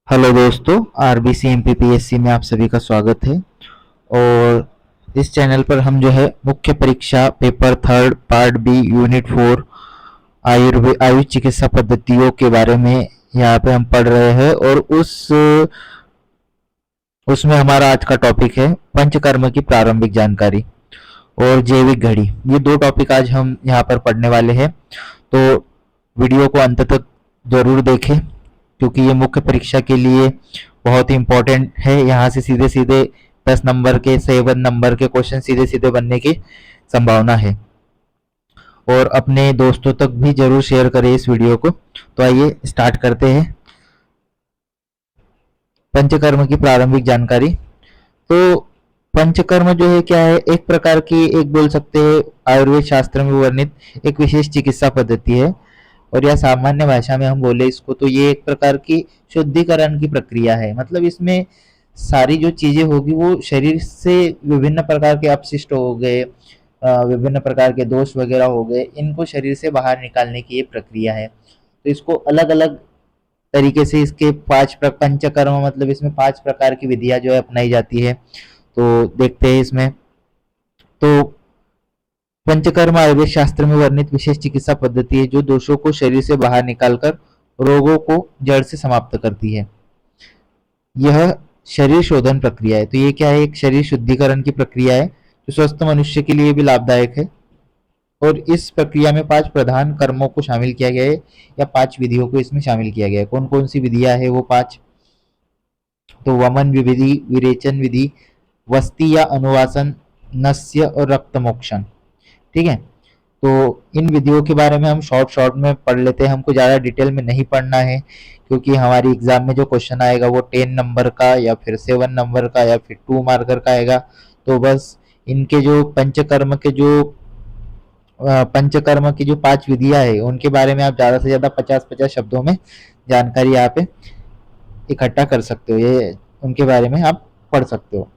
Hello दोस्तों, RBC MPPSC में आप सभी का स्वागत है। और इस चैनल पर हम जो है मुख्य परीक्षा paper third part B unit 4 Ayurveda AYUSH चिकित्सा पद्धतियों के बारे में यहाँ पे हम पढ़ रहे हैं। और उसमें हमारा आज का टॉपिक है पंचकर्म की प्रारंभिक जानकारी और जैविक घड़ी। ये दो टॉपिक आज हम यहाँ पर पढ़ने वाले हैं, तो वीडियो को अंत तक जरूर देखें क्योंकि ये मुख्य परीक्षा के लिए बहुत ही इम्पोर्टेंट है। यहाँ से सीधे सीधे 10 नंबर के 7 नंबर के क्वेश्चन सीधे सीधे बनने की संभावना है। और अपने दोस्तों तक भी जरूर शेयर करें इस वीडियो को। तो आइए स्टार्ट करते हैं पंचकर्म की प्रारंभिक जानकारी। तो पंचकर्म जो है क्या है, एक प्रकार की, एक बोल सकते हैं आयुर्वेद शास्त्र में वर्णित एक विशेष चिकित्सा पद्धति है। और यह सामान्य भाषा में हम बोले इसको तो ये एक प्रकार की शुद्धिकरण की प्रक्रिया है। मतलब इसमें सारी जो चीजें होगी वो शरीर से विभिन्न प्रकार के अपशिष्ट हो गए, विभिन्न प्रकार के दोष वगैरह हो गए, इनको शरीर से बाहर निकालने की ये प्रक्रिया है। तो इसको अलग अलग तरीके से इसके पंचकर्म, मतलब इसमें 5 प्रकार की विधियां जो है अपनाई जाती है। तो देखते हैं इसमें। तो पंचकर्म आयुर्वेद शास्त्र में वर्णित विशेष चिकित्सा पद्धति है जो दोषों को शरीर से बाहर निकालकर रोगों को जड़ से समाप्त करती है। यह शरीर शोधन प्रक्रिया है। तो ये क्या है, एक शरीर शुद्धिकरण की प्रक्रिया है जो स्वस्थ मनुष्य के लिए भी लाभदायक है। और इस प्रक्रिया में 5 प्रधान कर्मों को शामिल किया गया है, या 5 विधियों को इसमें शामिल किया गया है। कौन कौन सी विधियां है वो 5? तो वमन विधि, विरेचन विधि, वस्ती या अनुवासन, नस्य और रक्त मोक्षण। ठीक है। तो इन विधियों के बारे में हम शॉर्ट शॉर्ट में पढ़ लेते हैं, हमको ज़्यादा डिटेल में नहीं पढ़ना है क्योंकि हमारी एग्जाम में जो क्वेश्चन आएगा वो 10 नंबर का या फिर 7 नंबर का या फिर 2 मार्कर का आएगा। तो बस इनके जो पंचकर्म की जो 5 विधियां है उनके बारे में आप ज़्यादा से ज़्यादा 50-50 शब्दों में जानकारी यहाँ पे इकट्ठा कर सकते हो, ये उनके बारे में आप पढ़ सकते हो।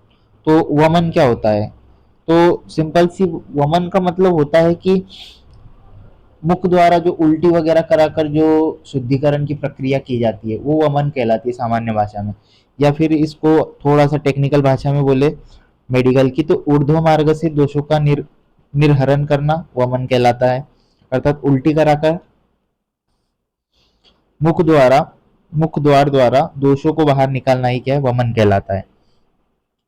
तो वमन क्या होता है? तो सिंपल सी, वमन का मतलब होता है कि मुख द्वारा जो उल्टी वगैरह कराकर जो शुद्धिकरण की प्रक्रिया की जाती है वो वमन कहलाती है सामान्य भाषा में। या फिर इसको थोड़ा सा टेक्निकल भाषा में बोले, मेडिकल की, तो ऊर्ध्व मार्ग से दोषों का निर्हरण करना वमन कहलाता है। अर्थात उल्टी कराकर मुख द्वारा मुख द्वार द्वारा दोषों को बाहर निकालना ही क्या है, वमन कहलाता है।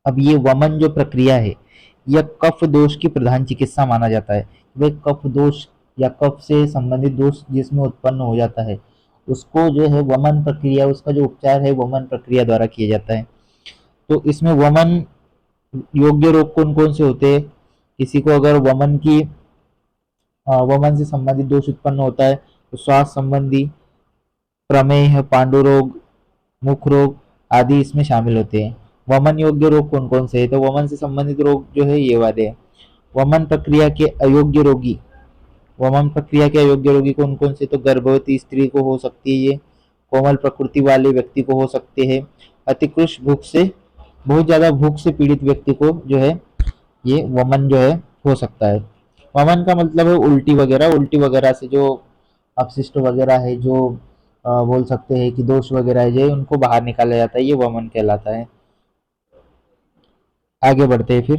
अब ये वमन जो प्रक्रिया है यह कफ दोष की प्रधान चिकित्सा माना जाता है। वे कफ दोष या कफ से संबंधित दोष जिसमें उत्पन्न हो जाता है उसको जो है वमन प्रक्रिया, उसका जो उपचार है वमन प्रक्रिया द्वारा किया जाता है। तो इसमें वमन योग्य रोग कौन कौन से होते हैं? किसी को अगर वमन से संबंधित दोष उत्पन्न होता है तो श्वास संबंधी, प्रमेह, पांडु रोग, मुख रोग आदि इसमें शामिल होते हैं। वमन योग्य रोग कौन कौन से है? तो वमन से संबंधित रोग जो है ये वाले हैं। वमन प्रक्रिया के अयोग्य रोगी वमन प्रक्रिया के अयोग्य रोगी कौन कौन से? तो गर्भवती स्त्री को हो सकती है ये, कोमल प्रकृति वाले व्यक्ति को हो सकते हैं, अतिकृष्ट भूख से, बहुत ज्यादा भूख से पीड़ित व्यक्ति को जो है ये वमन जो है हो सकता है। वमन का मतलब है उल्टी वगैरह से जो अपशिष्ट वगैरह है, जो बोल सकते हैं कि दोष वगैरह है, जो उनको बाहर निकाला जाता है, ये वमन कहलाता है। आगे बढ़ते हैं फिर।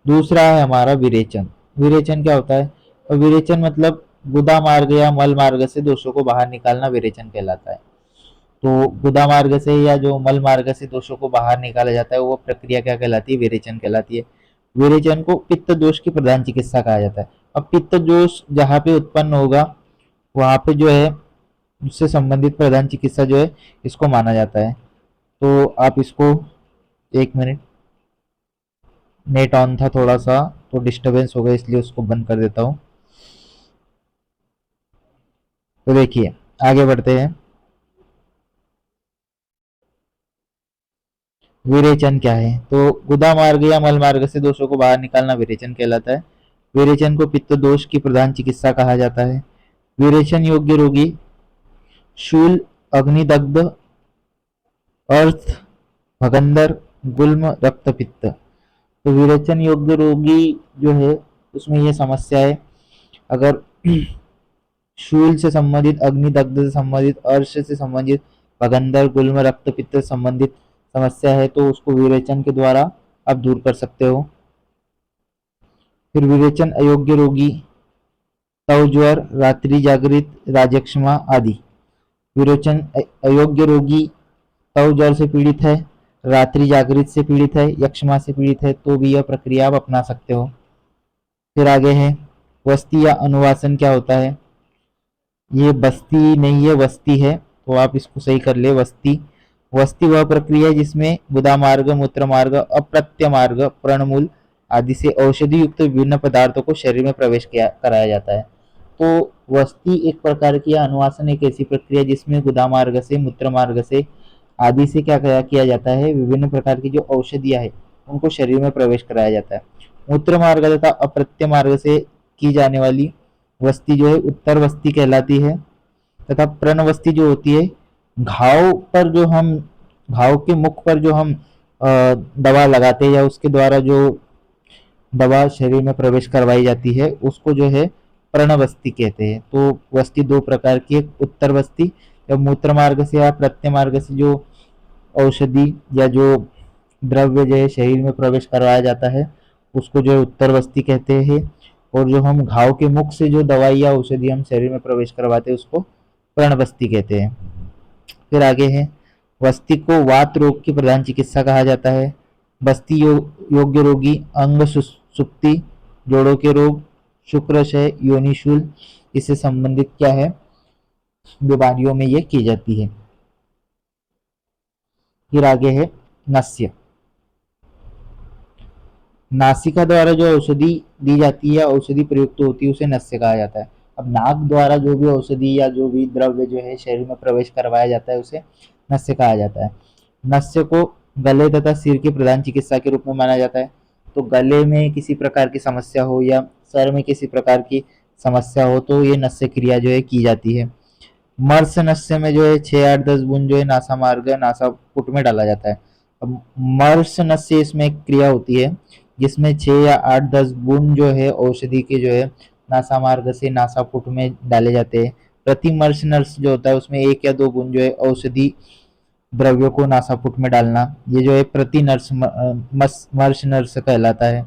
दूसरा है हमारा विरेचन। विरेचन क्या होता है? और विरेचन मतलब गुदा मार्ग या मल मार्ग से दोषों को बाहर निकालना विरेचन कहलाता है। तो गुदा मार्ग से या जो मल मार्ग से दोषों को बाहर निकाला जाता है वो प्रक्रिया क्या कहलाती है? विरेचन कहलाती है। विरेचन को पित्त दोष की प्रधान चिकित्सा कहा जाता है। अब पित्त दोष जहाँ पे उत्पन्न होगा वहां पे जो है उससे संबंधित प्रधान चिकित्सा जो है इसको माना जाता है। तो आप इसको, 1 मिनट, नेट ऑन था थोड़ा सा तो डिस्टरबेंस हो गया इसलिए उसको बंद कर देता हूँ। तो देखिए आगे बढ़ते हैं। विरेचन क्या है? तो गुदा मार्ग या मल मार्ग से दोषों को बाहर निकालना विरेचन कहलाता है। विरेचन को पित्त दोष की प्रधान चिकित्सा कहा जाता है। विरेचन योग्य रोगी शूल, अग्निदग्ध, अर्थ, भगंदर, गुल्म, रक्तपित्त। तो विरेचन योग्य रोगी जो है उसमें ये समस्या है, अगर शूल से संबंधित, अग्निदग्ध से संबंधित, अर्श से संबंधित, भगंदर, गुल्म, रक्तपित्त संबंधित समस्या है तो उसको विरेचन के द्वारा आप दूर कर सकते हो। फिर विरेचन अयोग्य रोगी, तव ज्वर, रात्रि जागृत, राजक्षमा आदि। विरोचन अयोग्य रोगी तव ज्वर से पीड़ित है, रात्रि जागृत से पीड़ित है, यक्षमा से पीड़ित है तो भी यह प्रक्रिया आप अपना सकते हो। फिर आगे है वस्ती या अनुवासन क्या होता है। ये बस्ती नहीं है, वस्ती है, तो आप इसको सही कर ले, वस्ती। वस्ती वह प्रक्रिया है जिसमें गुदा मार्ग, मूत्र मार्ग, अप्रत्य मार्ग, प्रणमूल आदि से औषधि युक्त विभिन्न पदार्थों को शरीर में प्रवेश किया कराया जाता है। तो वस्ती एक प्रकार की, अनुवासन एक ऐसी प्रक्रिया जिसमें गुदा मार्ग से, मूत्र मार्ग से आदि से क्या किया जाता है, विभिन्न प्रकार की जो औषधियां है उनको शरीर में प्रवेश कराया जाता है। मूत्र मार्ग तथा अप्रत्य मार्ग से की जाने वाली वस्ती जो है उत्तर वस्ती कहलाती है, तथा प्रण वस्ती जो होती है घाव पर जो हम, घाव के मुख पर जो हम दवा लगाते हैं या उसके द्वारा जो दवा शरीर में प्रवेश करवाई जाती है उसको जो है प्रणवस्ती कहते हैं। तो वस्ती दो प्रकार की, एक उत्तर वस्ती जब मूत्र मार्ग से या प्रत्य मार्ग से जो औषधि या जो द्रव्य जो है शरीर में प्रवेश करवाया जाता है उसको जो है उत्तर वस्ती कहते हैं, और जो हम घाव के मुख से जो दवाई या औषधि हम शरीर में प्रवेश करवाते हैं उसको प्रणवस्ती कहते हैं। फिर आगे है वस्ती को वात रोग की प्रधान चिकित्सा कहा जाता है। बस्ती योग्य रोगी अंग सुप्ति, जोड़ों के रोग, शुक्रशय, योनिशूल इससे संबंधित क्या है बीमारियों में ये की जाती है। फिर आगे है नस्य। नासिका द्वारा जो औषधि दी जाती है, औषधि प्रयुक्त होती है उसे नस्य कहा जाता है। अब नाक द्वारा जो भी औषधि या जो भी द्रव्य जो है शरीर में प्रवेश करवाया जाता है उसे नस्य कहा जाता है। नस्य को गले तथा सिर की प्रधान चिकित्सा के रूप में माना जाता है। तो गले में किसी प्रकार की समस्या हो या सर में किसी प्रकार की समस्या हो तो ये नस्य क्रिया जो है की जाती है। मर्स नस्य में जो है 6-8-10 बूंद जो है नासा मार्ग नासापुट में डाला जाता है। अब मर्स नस्य इसमें एक क्रिया होती है जिसमें 6 या 8-10 बूंद जो है औषधि के जो है नासा मार्ग से नासापुट में डाले जाते हैं। प्रति मर्स नर्स जो होता है उसमें 1 या 2 बूंद जो है औषधि द्रव्यों को नासापुट में डालना, ये जो है प्रति नर्स मर्स नर्स कहलाता है।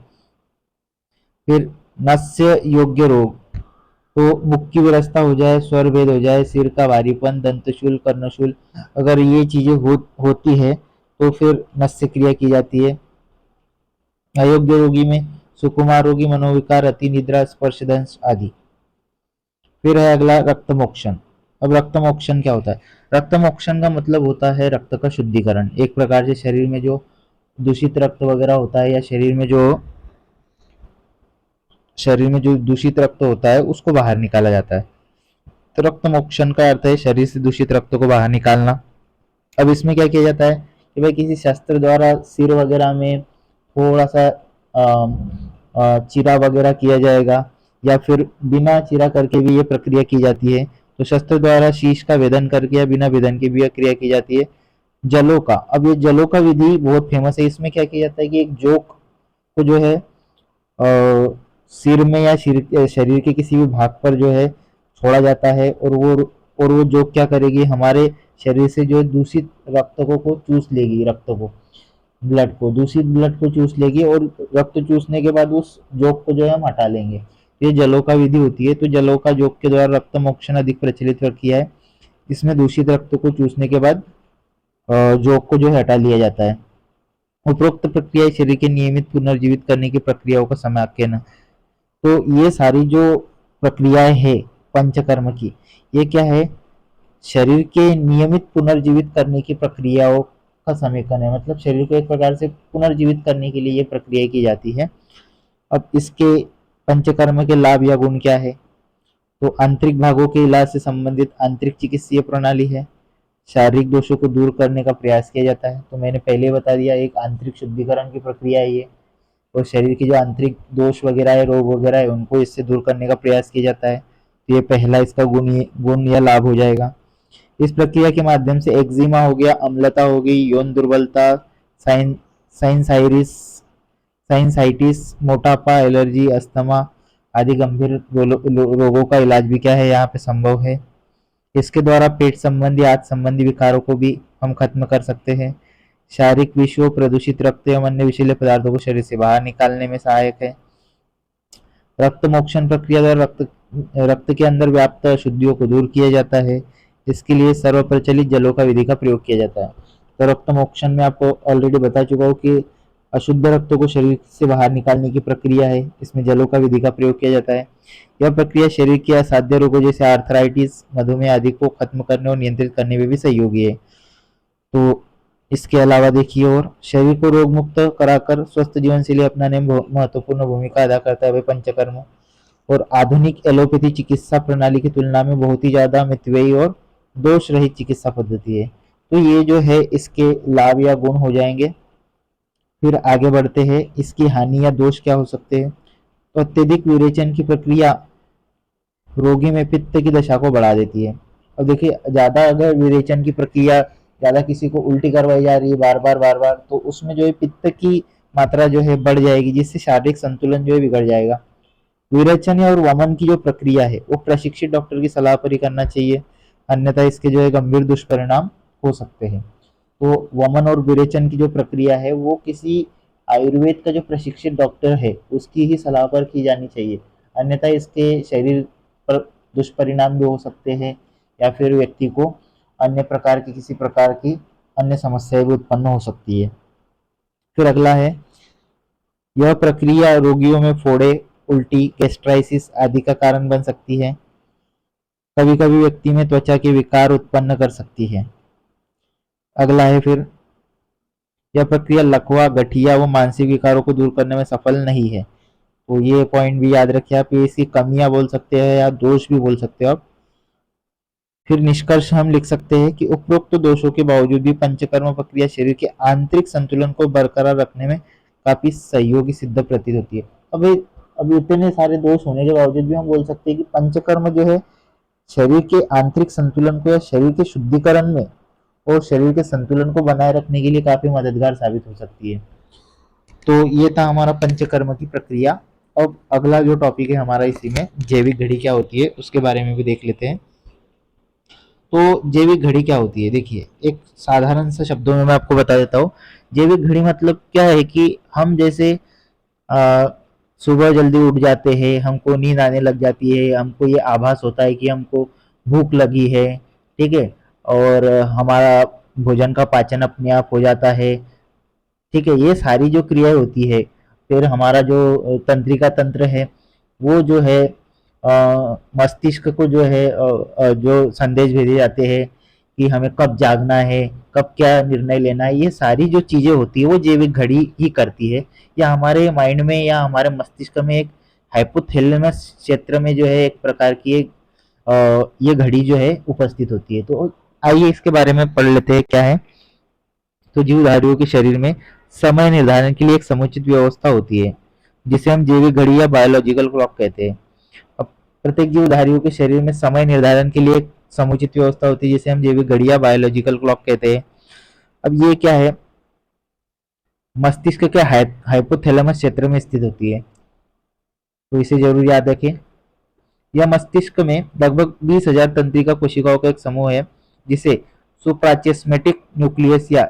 फिर नस्य योग्य रोग, तो मुख की विरसता हो जाए, स्वर भेद हो जाए, सिर का भारीपन, दंतशूल, कर्णशूल, अगर ये चीजें होती है तो फिर नस्य क्रिया की जाती है। अयोग्य रोगी में सुकुमार रोगी, मनोविकार, अति निद्रा, स्पर्शदंश आदि। फिर है अगला रक्तमोक्षण। अब रक्तमोक्षण क्या होता है। रक्तमोक्षण का मतलब होता है रक्त का शुद्धिकरण। एक प्रकार से शरीर में जो दूषित रक्त वगैरह होता है या शरीर में जो दूषित रक्त होता है उसको बाहर निकाला जाता है। तो रक्त मोक्षण का अर्थ है शरीर से दूषित रक्त को बाहर निकालना। अब इसमें क्या किया जाता है कि भाई किसी शस्त्र द्वारा सिर वगैरह में थोड़ा सा चीरा वगैरह किया जाएगा या फिर बिना चीरा करके भी ये प्रक्रिया की जाती है। तो शस्त्र द्वारा शीश का वेदन करके या बिना वेदन के भी यह क्रिया की जाती है। जलों का, अब ये जलों का विधि बहुत फेमस है। इसमें क्या किया जाता है कि एक जोक को जो है सिर में या शरीर के किसी भी भाग पर जो है छोड़ा जाता है, और वो जोक क्या करेगी, हमारे शरीर से जो दूषित रक्त को चूस लेगी, रक्त को, ब्लड को, दूषित ब्लड को चूस लेगी, और रक्त चूसने के बाद उस जोक को जो है हम हटा लेंगे। ये जलों का विधि होती है। तो जलों का जोक के द्वारा रक्त मोक्षण अधिक प्रचलित किया है। इसमें दूषित रक्त को चूसने के बाद जोक को जो है हटा लिया जाता है। उपरोक्त प्रक्रिया शरीर के नियमित पुनर्जीवित करने की प्रक्रियाओं का समाख्यान। तो ये सारी जो प्रक्रियाएं है पंचकर्म की, ये क्या है, शरीर के नियमित पुनर्जीवित करने की प्रक्रियाओं का समेकन है। मतलब शरीर को एक प्रकार से पुनर्जीवित करने के लिए ये प्रक्रिया की जाती है। अब इसके पंचकर्म के लाभ या गुण क्या है। तो आंतरिक भागों के इलाज से संबंधित आंतरिक चिकित्सीय प्रणाली है। शारीरिक दोषों को दूर करने का प्रयास किया जाता है। तो मैंने पहले बता दिया, एक आंतरिक शुद्धिकरण की प्रक्रिया है ये, और शरीर के जो आंतरिक दोष वगैरह है, रोग वगैरह है, उनको इससे दूर करने का प्रयास किया जाता है। तो ये पहला इसका गुण या लाभ हो जाएगा। इस प्रक्रिया के माध्यम से एक्जिमा हो गया, अम्लता हो गई, यौन दुर्बलता, साइन साइनसाइटिस साइनसाइटिस, मोटापा, एलर्जी, अस्थमा आदि गंभीर रोगों का इलाज भी क्या है यहाँ पे संभव है। इसके द्वारा पेट संबंधी आंत संबंधी विकारों को भी हम खत्म कर सकते हैं। शारीरिक विषयों, प्रदूषित रक्त एवं अन्य विषैले पदार्थों को शरीर से बाहर निकालने में सहायक है। रक्त मोक्षण प्रक्रिया द्वारा रक्त रक्त के अंदर व्याप्त अशुद्धियों को दूर किया जाता है। इसके लिए सर्वप्रचलित जलोका विधि का प्रयोग किया जाता है। तो रक्त मोक्षण में आपको ऑलरेडी बता चुका हूँ कि अशुद्ध रक्त को शरीर से बाहर निकालने की प्रक्रिया है। इसमें जलोका विधि का प्रयोग किया जाता है। यह प्रक्रिया शरीर के असाध्य रोगों जैसे आर्थराइटिस, मधुमेह आदि को खत्म करने और नियंत्रित करने में भी सहयोगी है। तो इसके अलावा देखिए, और शरीर को रोग मुक्त कराकर स्वस्थ जीवन शैली अपनाने में महत्वपूर्ण भूमिका अदा करता है पंचकर्म। और आधुनिक एलोपैथी चिकित्सा प्रणाली की तुलना में बहुत ही ज्यादा मितव्ययी और दोष रहित चिकित्सा पद्धति है। तो ये जो है इसके लाभ या गुण हो जाएंगे। फिर आगे बढ़ते हैं, इसकी हानि या दोष क्या हो सकते हैं। तो अत्यधिक विरेचन की प्रक्रिया रोगी में पित्त की दशा को बढ़ा देती है। अब देखिए, ज्यादा अगर विरेचन की प्रक्रिया, ज्यादा किसी को उल्टी करवाई जा रही है बार बार, तो उसमें जो है पित्त की मात्रा जो है बढ़ जाएगी, जिससे शारीरिक संतुलन जो है बिगड़ जाएगा। विरेचन और वमन की जो प्रक्रिया है वो प्रशिक्षित डॉक्टर की सलाह पर ही करना चाहिए, अन्यथा इसके जो है गंभीर दुष्परिणाम हो सकते हैं। तो वमन और विरेचन की जो प्रक्रिया है वो किसी आयुर्वेद का जो प्रशिक्षित डॉक्टर है उसकी ही सलाह पर की जानी चाहिए, अन्यथा इसके शरीर पर दुष्परिणाम भी हो सकते हैं, या फिर व्यक्ति को अन्य प्रकार की किसी प्रकार की अन्य समस्याएं भी उत्पन्न हो सकती है। फिर अगला है, यह प्रक्रिया रोगियों में फोड़े, उल्टी, गैस्ट्राइसिस आदि का कारण बन सकती है। कभी कभी व्यक्ति में त्वचा के विकार उत्पन्न कर सकती है। अगला है फिर, यह प्रक्रिया लकवा, गठिया व मानसिक विकारों को दूर करने में सफल नहीं है। तो ये पॉइंट भी याद रखिए आप, ये इसकी कमियां बोल सकते हैं या दोष भी बोल सकते हो आप। फिर निष्कर्ष हम लिख सकते हैं कि उपरोक्त दोषों के बावजूद भी पंचकर्म प्रक्रिया शरीर के आंतरिक संतुलन को बरकरार रखने में काफी सहयोगी सिद्ध प्रतीत होती है। अब इतने सारे दोष होने के बावजूद भी हम बोल सकते हैं कि पंचकर्म जो है शरीर के आंतरिक संतुलन को या शरीर के शुद्धिकरण में और शरीर के संतुलन को बनाए रखने के लिए काफी मददगार साबित हो सकती है। तो ये था हमारा पंचकर्म की प्रक्रिया। अब अगला जो टॉपिक है हमारा इसी में, जैविक घड़ी क्या होती है उसके बारे में भी देख लेते हैं। तो जैविक घड़ी क्या होती है, देखिए एक साधारण सा शब्दों में मैं आपको बता देता हूँ। जैविक घड़ी मतलब क्या है कि हम जैसे आ, सुबह जल्दी उठ जाते हैं, हमको नींद आने लग जाती है, हमको ये आभास होता है कि हमको भूख लगी है, ठीक है, और हमारा भोजन का पाचन अपने आप हो जाता है, ठीक है, ये सारी जो क्रियाएं होती है। फिर हमारा जो तंत्रिका तंत्र है वो जो है मस्तिष्क को जो है जो संदेश भेजे जाते हैं कि हमें कब जागना है, कब क्या निर्णय लेना है, ये सारी जो चीजें होती है वो जैविक घड़ी ही करती है। या हमारे माइंड में या हमारे मस्तिष्क में एक हाइपोथैलेमस क्षेत्र में जो है एक प्रकार की एक ये घड़ी जो है उपस्थित होती है। तो आइए इसके बारे में पढ़ लेते हैं क्या है। तो जीवधारियों के शरीर में समय निर्धारण के लिए एक समुचित व्यवस्था होती है, जिसे हम जैविक घड़ी या बायोलॉजिकल क्लॉक कहते हैं। अब प्रत्येक जीवधारियों के शरीर में समय निर्धारण के लिए एक समुचित व्यवस्था होती है, जिसे हम जैविक घड़ी या बायोलॉजिकल क्लॉक कहते हैं। अब ये क्या है, मस्तिष्क के हाइपोथैलेमस क्षेत्र में स्थित होती है, तो इसे जरूर याद रखें। यह मस्तिष्क में लगभग 20,000 तंत्रिका कोशिकाओं का एक समूह है, जिसे सुप्राचिस्मेटिक न्यूक्लियस या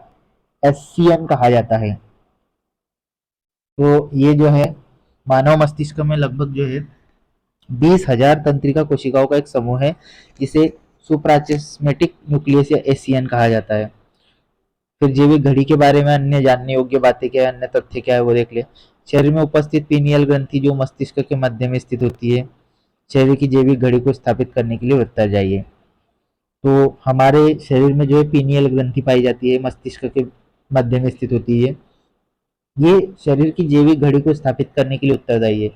एससीएन कहा जाता है। तो ये जो है मानव मस्तिष्क में लगभग जो है 20,000 तंत्रिका कोशिकाओं का एक समूह है, जिसे सुप्राचिस्मेटिक न्यूक्लियस या एससीएन कहा जाता है। फिर जैविक घड़ी के बारे में अन्य जानने योग्य बातें क्या है, अन्य तथ्य क्या है वो देख ले। शरीर में उपस्थित पीनियल ग्रंथि जो मस्तिष्क के मध्य में स्थित होती है, शरीर की जैविक घड़ी को स्थापित करने के लिए उत्तरदायी है। तो हमारे शरीर में जो है पीनियल ग्रंथि पाई जाती है, मस्तिष्क के मध्य में स्थित होती है, ये शरीर की जैविक घड़ी को स्थापित करने के लिए उत्तरदायी है।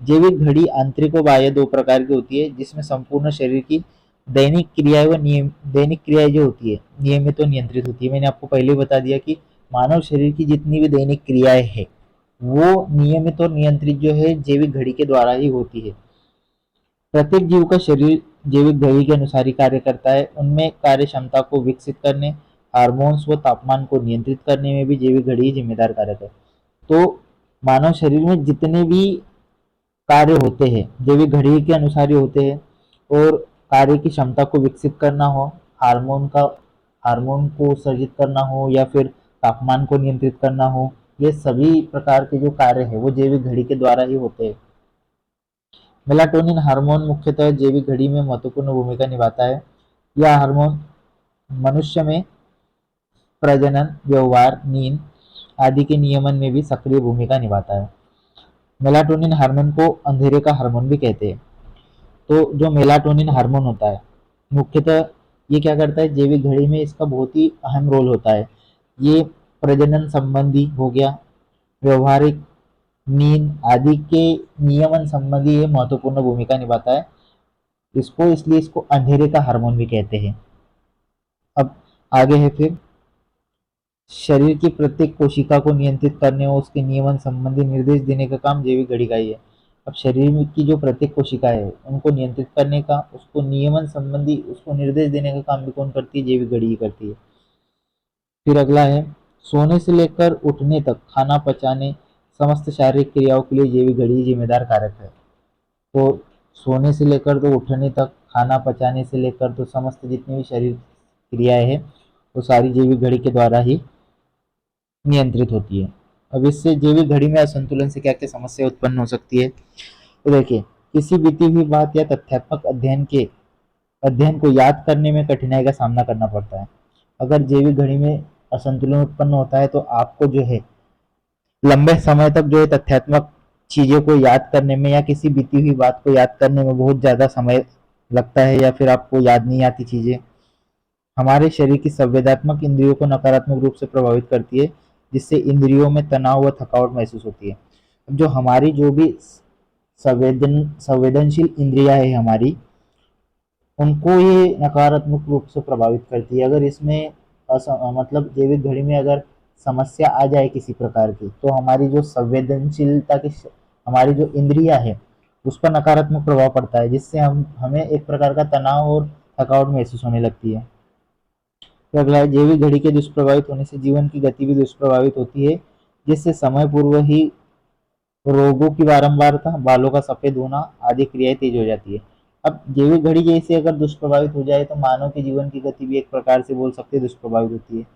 जैविक घड़ी आंतरिक व बाह्य दो प्रकार की होती है, जिसमें संपूर्ण शरीर की दैनिक क्रियाएं व नियम दैनिक क्रियाएं जो होती है नियमित और नियंत्रित होती है। मैंने आपको पहले बता दिया कि मानव शरीर की जितनी भी दैनिक क्रियाएं हैं वो नियमित और नियंत्रित जो है जैविक घड़ी के द्वारा ही होती है। प्रत्येक जीव का शरीर जैविक घड़ी के अनुसार ही कार्य करता है। उनमें कार्य क्षमता को विकसित करने, हार्मोन्स व तापमान को नियंत्रित करने में भी जैविक घड़ी जिम्मेदार कारक है। तो मानव शरीर में जितने भी कार्य होते हैं जैविक घड़ी के अनुसार ही होते हैं, और कार्य की क्षमता को विकसित करना हो, हार्मोन को सर्जित करना हो, या फिर तापमान को नियंत्रित करना हो, ये सभी प्रकार के जो कार्य है वो जैविक घड़ी के द्वारा ही होते हैं। मेलाटोनिन हार्मोन मुख्यतः जैविक घड़ी में महत्वपूर्ण भूमिका निभाता है। यह हार्मोन मनुष्य में प्रजनन, व्यवहार, नींद आदि के नियमन में भी सक्रिय भूमिका निभाता है। मेलाटोनिन हार्मोन को अंधेरे का हार्मोन भी कहते हैं। तो जो मेलाटोनिन हार्मोन होता है, मुख्यतः ये क्या करता है, जैविक घड़ी में इसका बहुत ही अहम रोल होता है। ये प्रजनन संबंधी हो गया, व्यवहारिक, नींद आदि के नियमन संबंधी ये महत्वपूर्ण भूमिका निभाता है। इसलिए इसको अंधेरे का हार्मोन भी कहते हैं। अब आगे है फिर, शरीर की प्रत्येक कोशिका को नियंत्रित करने और उसके नियमन संबंधी निर्देश देने का काम जैविक घड़ी का ही है। अब शरीर में की जो प्रत्येक कोशिका है उनको नियंत्रित करने का, उसको नियमन संबंधी उसको निर्देश देने का काम भी कौन करती है, जैविक घड़ी ही करती है। फिर अगला है, सोने से लेकर उठने तक खाना पचाने समस्त शारीरिक क्रियाओं के लिए जैविक घड़ी जिम्मेदार कारक है। तो सोने से लेकर तो उठने तक, खाना पचाने से लेकर तो समस्त जितनी भी शरीर क्रियाएं हैं वो सारी जैविक घड़ी के द्वारा ही नियंत्रित होती है। अब इससे जैविक घड़ी में असंतुलन से क्या क्या समस्या उत्पन्न हो सकती है। तो देखिए, किसी बीती हुई बात या तथ्यात्मक अध्ययन को याद करने में कठिनाई का सामना करना पड़ता है। अगर जैविक घड़ी में असंतुलन उत्पन्न होता है तो आपको जो है लंबे समय तक जो है तथ्यात्मक चीजों को याद करने में या किसी बीती हुई बात को याद करने में बहुत ज्यादा समय लगता है, या फिर आपको याद नहीं आती चीजें। हमारे शरीर की संवेदनात्मक इंद्रियों को नकारात्मक रूप से प्रभावित करती है, जिससे इंद्रियों में तनाव व थकावट महसूस होती है। अब जो हमारी जो भी संवेदनशील इंद्रियां है हमारी, उनको ये नकारात्मक रूप से प्रभावित करती है। अगर इसमें मतलब जैविक घड़ी में अगर समस्या आ जाए किसी प्रकार की, तो हमारी जो संवेदनशीलता की हमारी जो इंद्रियां है उस पर नकारात्मक प्रभाव पड़ता है, जिससे हमें एक प्रकार का तनाव और थकावट महसूस होने लगती है। तो अगला है, जैविक घड़ी के दुष्प्रभावित होने से जीवन की गति भी दुष्प्रभावित होती है, जिससे समय पूर्व ही रोगों की बारंबारता, बालों का सफेद होना आदि क्रियाएं तेज हो जाती है। अब जैविक घड़ी जैसे अगर दुष्प्रभावित हो जाए तो मानव के जीवन की गति भी एक प्रकार से बोल सकते हैं दुष्प्रभावित होती है।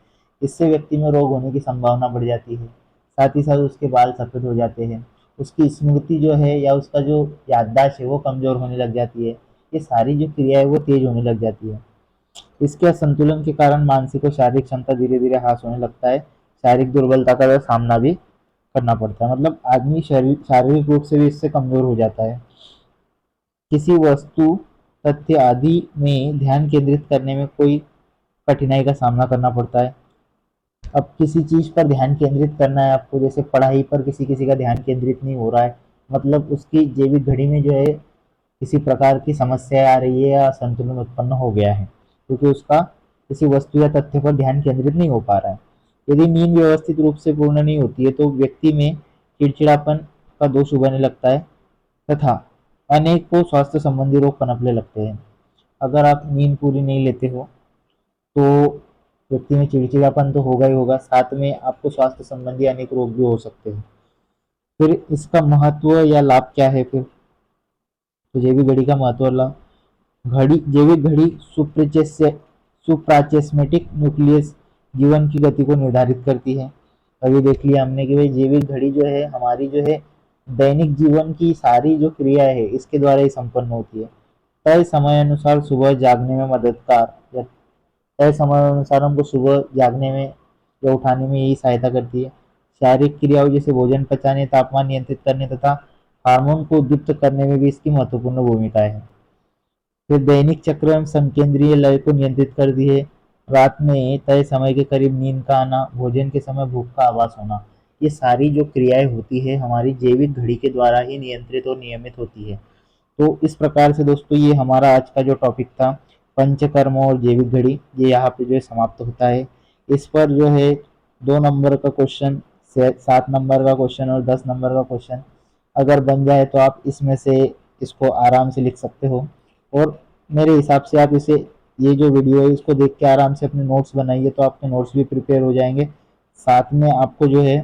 इससे व्यक्ति में रोग होने की संभावना बढ़ जाती है, साथ ही साथ उसके बाल सफेद हो जाते हैं, उसकी स्मृति जो है या उसका जो याददाश्त है वो कमजोर होने लग जाती है। ये सारी जो क्रिया है वो तेज होने लग जाती है। इसके असंतुलन के कारण मानसिक और शारीरिक क्षमता धीरे धीरे ह्रास होने लगता है। शारीरिक दुर्बलता का सामना भी करना पड़ता है, मतलब आदमी शारीरिक रूप से भी इससे कमजोर हो जाता है। किसी वस्तु, तथ्य आदि में ध्यान केंद्रित करने में कोई कठिनाई का सामना करना पड़ता है। अब किसी चीज पर ध्यान केंद्रित करना है आपको, जैसे पढ़ाई पर किसी किसी का ध्यान केंद्रित नहीं हो रहा है, मतलब उसकी जैविक घड़ी में जो है किसी प्रकार की समस्या आ रही है या संतुलन उत्पन्न हो गया है, क्योंकि उसका किसी वस्तु या तथ्य पर ध्यान केंद्रित नहीं हो पा रहा है। यदि नींद व्यवस्थित रूप से पूर्ण नहीं होती है तो व्यक्ति में चिड़चिड़ापन का दोष उभरने लगता है तथा अनेकों स्वास्थ्य संबंधी रोग पनपने लगते हैं। अगर आप नींद पूरी नहीं लेते हो तो व्यक्ति में चिड़चिड़ापन तो होगा ही होगा, साथ में आपको स्वास्थ्य संबंधी अनेक रोग भी हो सकते हैं। फिर इसका महत्व या लाभ क्या है फिर, तो जैविक घड़ी का महत्व और लाभ। जैविक घड़ी सुप्राचेस्मेटिक न्यूक्लियस जीवन की गति को निर्धारित करती है। अभी देख लिया हमने कि भाई जैविक घड़ी जो है हमारी जो है दैनिक जीवन की सारी जो क्रिया है इसके द्वारा ही संपन्न होती है। तय समय अनुसार सुबह जागने में मददगार, या तय समय अनुसार हमको सुबह जागने में या उठाने में यही सहायता करती है। शारीरिक क्रियाओं जैसे भोजन पचाने, तापमान नियंत्रित करने तथा हार्मोन को उद्दीप्त करने में भी इसकी महत्वपूर्ण भूमिका है। फिर दैनिक चक्र एवं संकेंद्रीय लय को नियंत्रित कर दी है। रात में तय समय के करीब नींद का आना, भोजन के समय भूख का आभास होना, ये सारी जो क्रियाएं होती है हमारी जैविक घड़ी के द्वारा ही नियंत्रित और नियमित होती है। तो इस प्रकार से दोस्तों ये हमारा आज का जो टॉपिक था, पंचकर्म और जैविक घड़ी, ये यहाँ पे जो है समाप्त होता है। इस पर जो है 2 नंबर का क्वेश्चन, 7 नंबर का क्वेश्चन और 10 नंबर का क्वेश्चन अगर बन जाए तो आप इसमें से इसको आराम से लिख सकते हो। और मेरे हिसाब से आप इसे, ये जो वीडियो है इसको देख के आराम से अपने नोट्स बनाइए, तो आपके नोट्स भी प्रिपेयर हो जाएंगे। साथ में आपको जो है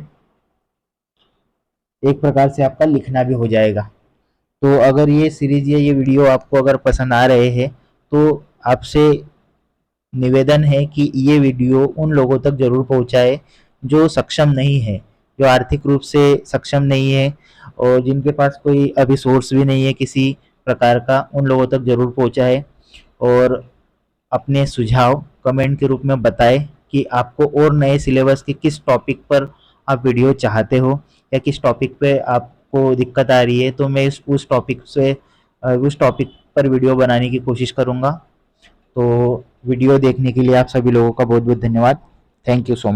एक प्रकार से आपका लिखना भी हो जाएगा। तो अगर ये सीरीज या ये वीडियो आपको अगर पसंद आ रहे हैं तो आपसे निवेदन है कि ये वीडियो उन लोगों तक ज़रूर पहुँचाए जो सक्षम नहीं है, जो आर्थिक रूप से सक्षम नहीं है और जिनके पास कोई अभी सोर्स भी नहीं है किसी प्रकार का, उन लोगों तक ज़रूर पहुँचाए और अपने सुझाव कमेंट के रूप में बताएं कि आपको और नए सिलेबस के किस टॉपिक पर आप वीडियो चाहते हो या किस टॉपिक पे आपको दिक्कत आ रही है, तो मैं उस टॉपिक से उस टॉपिक पर वीडियो बनाने की कोशिश करूँगा। तो वीडियो देखने के लिए आप सभी लोगों का बहुत बहुत धन्यवाद। Thank you so much.